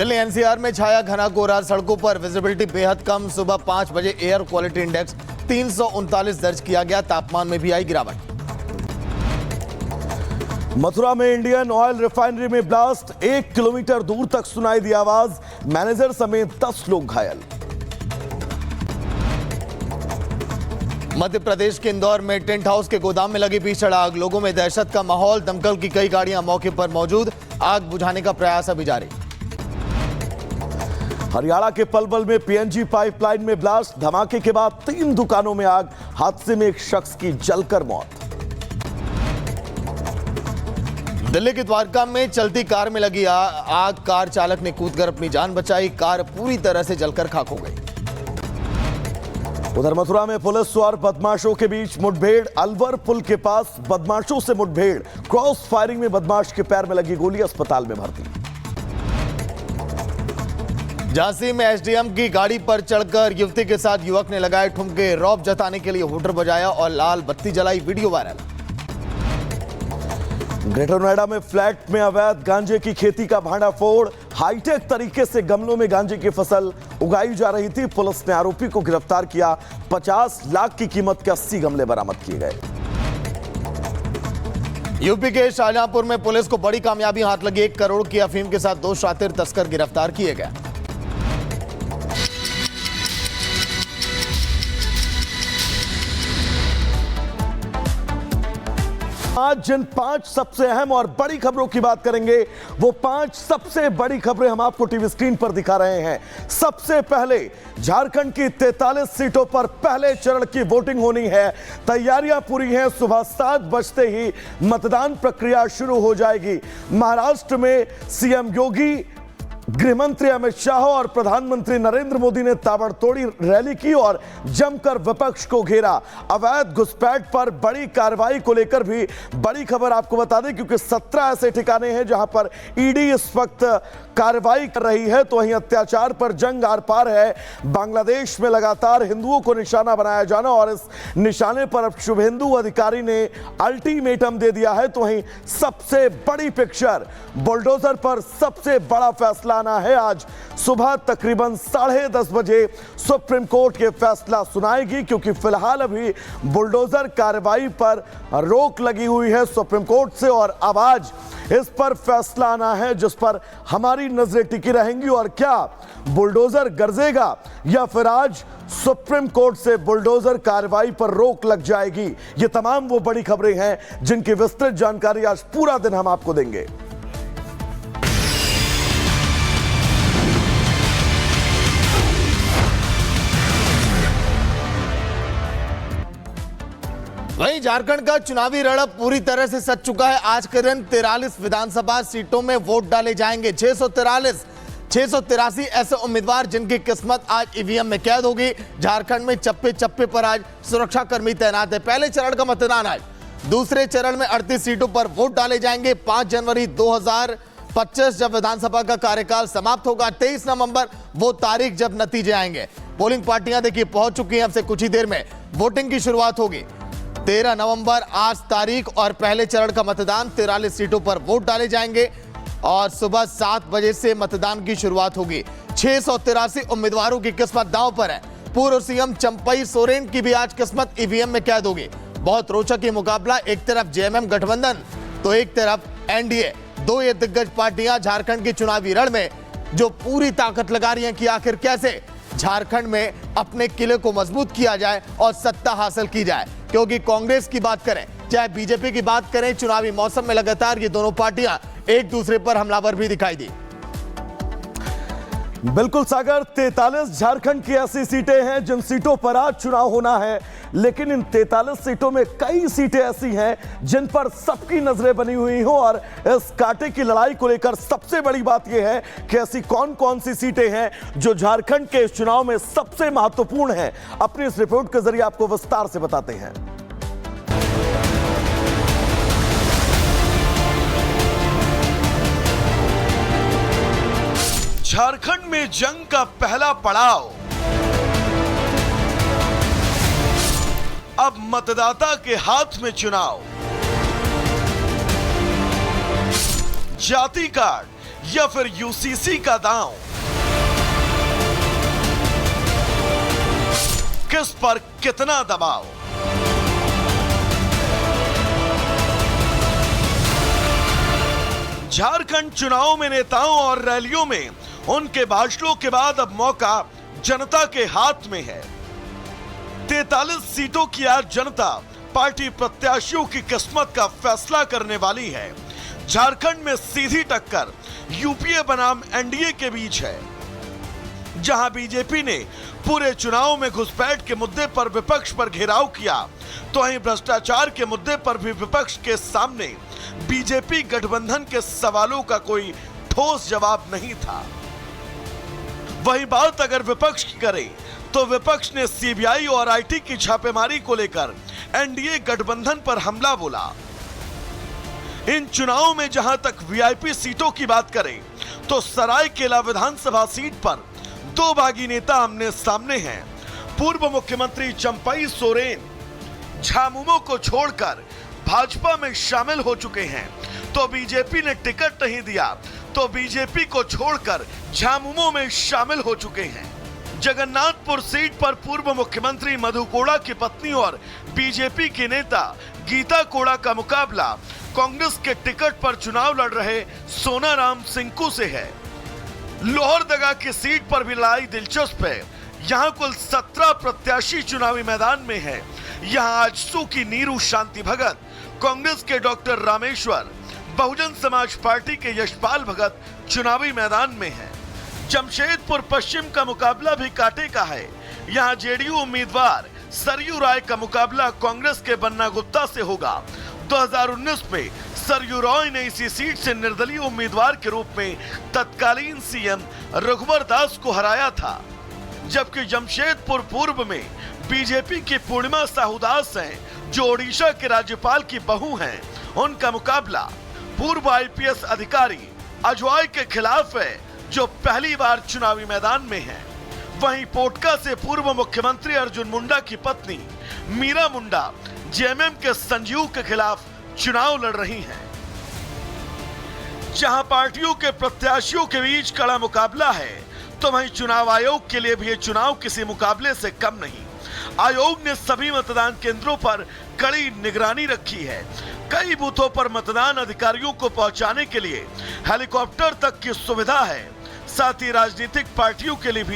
Delhi NCR में छाया घना कोहरा, सड़कों पर विजिबिलिटी बेहद कम। सुबह 5 बजे एयर क्वालिटी इंडेक्स 339 दर्ज किया गया। तापमान में भी आई गिरावट। मथुरा में इंडियन ऑयल रिफाइनरी में ब्लास्ट, 1 किलोमीटर दूर तक सुनाई दी आवाज। मैनेजर समेत 10 लोग घायल। मध्य प्रदेश के इंदौर में टेंट हाउस के गोदाम में लगी भीषण आग, लोगों में दहशत का माहौल। दमकल की कई गाड़ियां मौके पर मौजूद, आग बुझाने का प्रयास अभी जारी। हरियाणा के पलवल में पीएनजी पाइपलाइन में ब्लास्ट, धमाके के बाद 3 दुकानों में आग। हादसे में एक शख्स की जलकर मौत। दिल्ली के द्वारका में चलती कार में लगी आग, कार चालक ने कूदकर अपनी जान बचाई। कार पूरी तरह से जलकर खाक हो गई। उधर मथुरा में पुलिस और बदमाशों के बीच मुठभेड़, अलवर पुल के पास बदमाशों से मुठभेड़, क्रॉस फायरिंग में बदमाश के पैर में लगी गोली, अस्पताल में भर्ती। झांसी में एसडीएम की गाड़ी पर चढ़कर युवती के साथ युवक ने लगाए ठुमके, रौब जताने के लिए हूटर बजाया और लाल बत्ती जलाई, वीडियो वायरल। ग्रेटर नोएडा में फ्लैट में अवैध गांजे की खेती का भांडाफोड़, हाईटेक तरीके से गमलों में गांजे की फसल उगाई जा रही थी। पुलिस ने आरोपी को गिरफ्तार किया। 50 लाख की कीमत के 80 गमले बरामद किए गए। यूपी के शाहजहांपुर में पुलिस को बड़ी कामयाबी हाथ लगी। 1 करोड़ की अफीम के साथ 2 शातिर तस्कर गिरफ्तार किए गए। आज जिन 5 सबसे अहम और बड़ी खबरों की बात करेंगे, वो 5 सबसे बड़ी खबरें हम आपको टीवी स्क्रीन पर दिखा रहे हैं। सबसे पहले झारखंड की 43 सीटों पर पहले चरण की वोटिंग होनी है। तैयारियां पूरी हैं। सुबह 7 बजते ही मतदान प्रक्रिया शुरू हो जाएगी। महाराष्ट्र में सीएम योगी, गृहमंत्री अमित शाह और प्रधानमंत्री नरेंद्र मोदी ने ताबड़तोड़ी रैली की और जमकर विपक्ष को घेरा। अवैध घुसपैठ पर बड़ी कार्रवाई को लेकर भी बड़ी खबर आपको बता दें, क्योंकि 17 ऐसे ठिकाने हैं जहां पर ईडी इस वक्त कार्रवाई कर रही है। तो वहीं अत्याचार पर जंग आर पार है। बांग्लादेश में लगातार हिंदुओं को निशाना बनाया जाना और इस निशाने पर अब शुभेंदु अधिकारी ने अल्टीमेटम दे दिया है। तो वहीं सबसे बड़ी पिक्चर, बुलडोजर पर सबसे बड़ा फैसला आना है। आज सुबह तकरीबन 10:30 बजे सुप्रीम कोर्ट के फैसला सुनाएगी, क्योंकि फिलहाल अभी बुलडोजर कार्रवाई पर रोक लगी हुई है सुप्रीम कोर्ट से। और अब आज इस पर फैसला आना है जिस पर हमारी नजरें टिकी रहेंगी। और क्या बुलडोजर गरजेगा या फिर आज सुप्रीम कोर्ट से बुलडोजर कार्रवाई पर रोक लग जाएगी? ये तमाम वो बड़ी खबरें हैं जिनकी विस्तृत जानकारी आज पूरा दिन हम आपको देंगे। वहीं झारखंड का चुनावी रण अब पूरी तरह से सज चुका है। आज के दिन 43 विधानसभा सीटों में वोट डाले जाएंगे। 683 ऐसे उम्मीदवार जिनकी किस्मत आज ईवीएम में कैद होगी। झारखंड में चप्पे चप्पे पर आज सुरक्षा कर्मी तैनात है। पहले चरण का मतदान आज, दूसरे चरण में 38 सीटों पर वोट डाले जाएंगे। 5 जनवरी 2025 जब विधानसभा का कार्यकाल समाप्त होगा। 23 नवंबर वो तारीख जब नतीजे आएंगे। पोलिंग पार्टियां देखिए पहुंच चुकी हैं। अब से कुछ ही देर में वोटिंग की शुरुआत होगी। 13 नवंबर आज तारीख और पहले चरण का मतदान। 43 सीटों पर वोट डाले जाएंगे और सुबह 7 बजे से मतदान की शुरुआत होगी। 683 उम्मीदवारों की किस्मत दांव पर है। पूर्व सीएम चंपई सोरेन की भी आज किस्मत ईवीएम में कैद होगी। बहुत रोचक ये मुकाबला, एक तरफ जेएमएम गठबंधन तो एक तरफ एनडीए। 2 ये दिग्गज पार्टियां झारखंड के चुनावी रण में जो पूरी ताकत लगा रही हैं कि आखिर कैसे झारखंड में अपने किले को मजबूत किया जाए और सत्ता हासिल की जाए। क्योंकि कांग्रेस की बात करें चाहे बीजेपी की बात करें, चुनावी मौसम में लगातार ये दोनों पार्टियां एक दूसरे पर हमलावर भी दिखाई दी। बिल्कुल सागर, 43 झारखंड की ऐसी सीटें हैं जिन सीटों पर आज चुनाव होना है। लेकिन इन 43 सीटों में कई सीटें ऐसी हैं जिन पर सबकी नजरें बनी हुई हो। और इस कांटे की लड़ाई को लेकर सबसे बड़ी बात यह है कि ऐसी कौन कौन सी सीटें हैं जो झारखंड के इस चुनाव में सबसे महत्वपूर्ण हैं। अपनी इस रिपोर्ट के जरिए आपको विस्तार से बताते हैं। झारखंड में जंग का पहला पड़ाव, अब मतदाता के हाथ में चुनाव। जाति कार्ड या फिर यूसीसी का दांव? किस पर कितना दबाव? झारखंड चुनाव में नेताओं और रैलियों में उनके भाषणों के बाद अब मौका जनता के हाथ में है। 43 सीटों की आज जनता पार्टी प्रत्याशियों की किस्मत का फैसला करने वाली है। झारखंड में सीधी टक्कर यूपीए बनाम एनडीए के बीच है, जहां बीजेपी ने पूरे चुनाव में घुसपैठ के मुद्दे पर विपक्ष पर घेराव किया, तो वहीं भ्रष्टाचार के मुद्दे पर भी विपक्ष के सामने बीजेपी गठबंधन के सवालों का कोई ठोस जवाब नहीं था। वही बात अगर विपक्ष की करें तो विपक्ष ने सीबीआई और आईटी की छापेमारी को लेकर एनडीए गठबंधन पर हमला बोला। इन चुनावों में जहां तक वीआईपी सीटों की बात करें तो सरायकेला विधानसभा सीट पर दो बागी नेता आमने सामने हैं। पूर्व मुख्यमंत्री चंपई सोरेन झामुमो को छोड़कर भाजपा में शामिल हो चुके हैं, तो बीजेपी ने टिकट नहीं दिया तो बीजेपी को छोड़कर झामुमो में शामिल हो चुके हैं। जगन्नाथपुर सीट पर पूर्व मुख्यमंत्री मधु कोड़ा की पत्नी और बीजेपी के नेता गीता कोड़ा का मुकाबला कांग्रेस के टिकट पर चुनाव लड़ रहे सोनाराम सिंकू से है। लोहरदगा की सीट पर भी लड़ाई दिलचस्प है। यहां कुल 17 प्रत्याशी चुनावी मैदान में हैं। यहां आजसू की नीरू शांति भगत, कांग्रेस के डॉक्टर रामेश्वर, बहुजन समाज पार्टी के यशपाल भगत चुनावी मैदान में हैं। जमशेदपुर पश्चिम का मुकाबला भी कांटे का है। यहां जेडीयू उम्मीदवार सरयू राय का मुकाबला कांग्रेस के बन्ना गुप्ता से होगा। 2019 में सरयू राय ने इसी सीट से निर्दलीय उम्मीदवार के रूप में तत्कालीन सीएम रघुवर दास को हराया था, जबकि जमशेदपुर पूर्व में बीजेपी की पूर्णिमा साहू दास हैं, जो ओडिशा के राज्यपाल की बहू हैं। उनका मुकाबला पूर्व आईपीएस अधिकारी अजवाय के खिलाफ है, जो पहली बार चुनावी मैदान में है। वहीं पोटका से पूर्व मुख्यमंत्री अर्जुन मुंडा की पत्नी मीरा मुंडा जेएमएम के संजीव के खिलाफ चुनाव लड़ रही हैं। जहां पार्टियों के प्रत्याशियों के बीच कड़ा मुकाबला है, तो वहीं चुनाव आयोग के लिए भी ये चुनाव किसी मुकाबले से कम नहीं। आयोग ने सभी मतदान केंद्रों पर कड़ी निगरानी रखी है। कई बूथों पर मतदान अधिकारियों को पहुंचाने के लिए हेलीकॉप्टर तक की सुविधा है। साथ ही राजनीतिक पार्टियों के लिए भी